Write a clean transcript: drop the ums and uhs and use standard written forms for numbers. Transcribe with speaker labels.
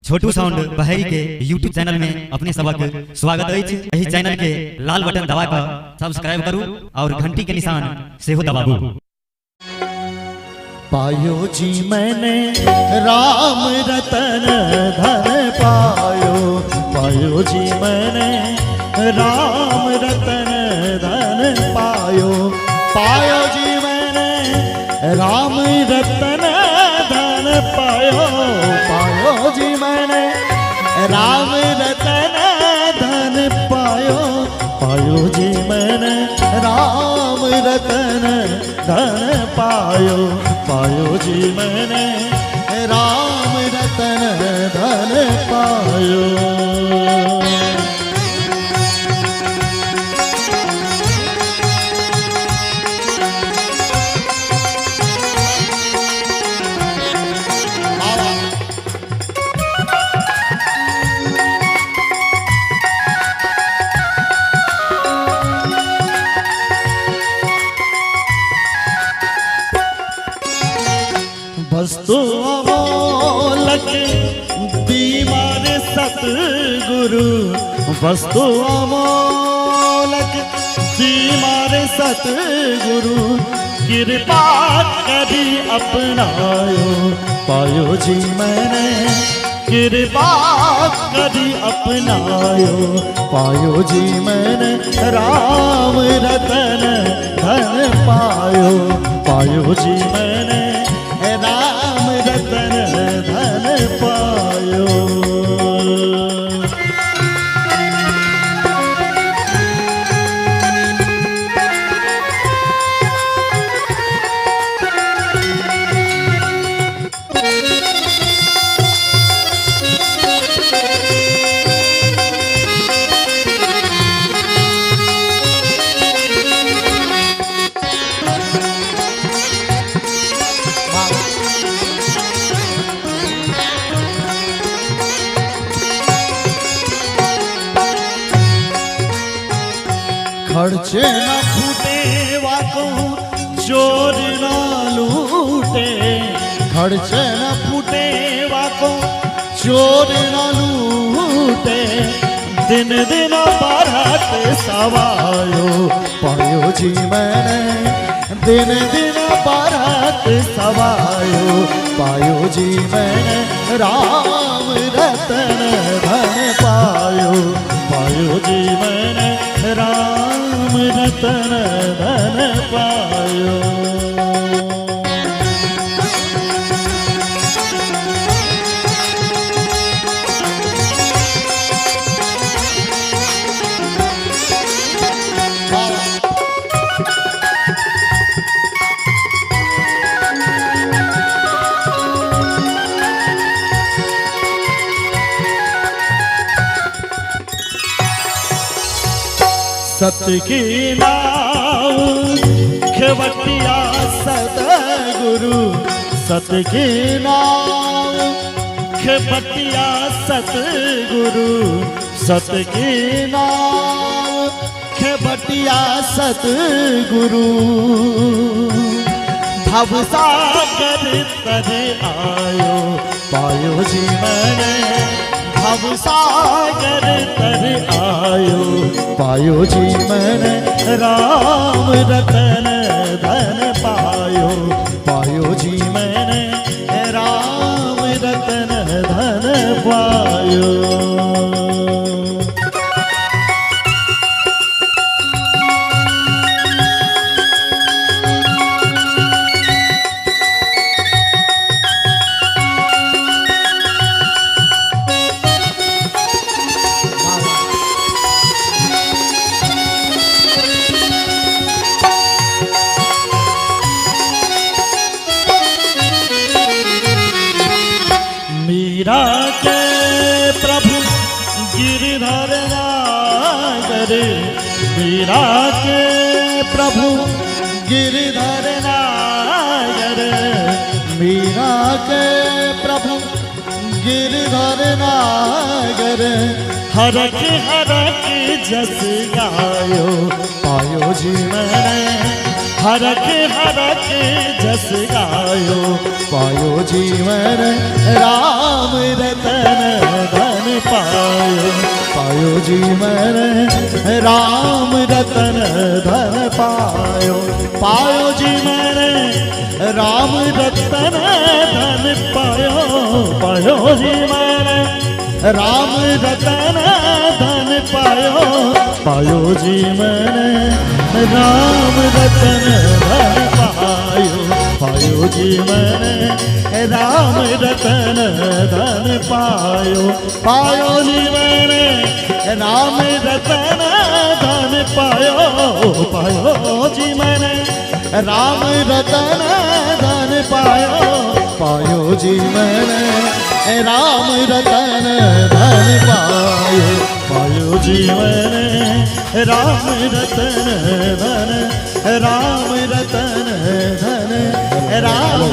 Speaker 1: छोटू sound बहरी के YouTube channel में अपने सबक स्वागत है। यही चैनल के लाल बटन दबा कर सब्सक्राइब करू और घंटी के निशान से हो दबाबू।
Speaker 2: पायो जी मैंने राम रतन धन पायो, पायो जी मैंने राम रतन धन पायो, पायो जी मैंने राम रतन धन पायो, पायो जी मैंने राम रतन धन पायो, पायो जी मैंने राम रतन धन पायो, पायो जी मैंने राम रतन धन पायो। वस्तु अमोलक बीमार सतगुरु, वस्तु अमोलक बीमार सतगुरु, कृपा करी अपनायो, पायो जी मैंने कृपा करी अपनायो, पायो जी मैंने राम रतन धन पायो, पायो जी मैंने राम रतन धन पायो। खर्चे न फूटे वाको चोर न लूटे, खर्चे न फूटे वाको चोर न लूटे, दिन दिन बारात सवायो, पायो जी मैंने दिन दिन बारात सवायो, पायो जी मैंने राम रतन धन पायो, पायो जी मैंने राम रतन धन पायो। सत्य की नाव खेवटिया सतगुरु, सत्य की नाव खेवटिया सतगुरु, सत्य की नाव खेवटिया सतगुरु, भवसागर तरे आयो, पायो जी मैंने भवसागर तर आयो, पायो जी मैंने राम रतन धन पायो, पायो जी मैंने राम रतन धन पायो। मीरा के प्रभु गिरधर नागर, मीरा के प्रभु गिरधर नागर, मीरा के प्रभु गिरधर नागर, हरक हरक जस गायो, पायो जी मैंने हरक हरक जस गायो,
Speaker 3: पायो जीवन राम रतन धन पायो, पायो जीवन राम रतन धन पायो,
Speaker 2: पायो जीवन राम रतन धन पायो, पायो जीवन राम रतन धन पायो, पायो जीवन राम रतन धन पायो, पायो जीवन राम रतन धन पायो, पायो जीवन राम रतन धन पायो, पायो जीवन राम रतन धन पायो,
Speaker 3: पायो जीवन राम रतन धन पायो,
Speaker 2: पायो जीवन राम रतन धन, राम रतन धन, राम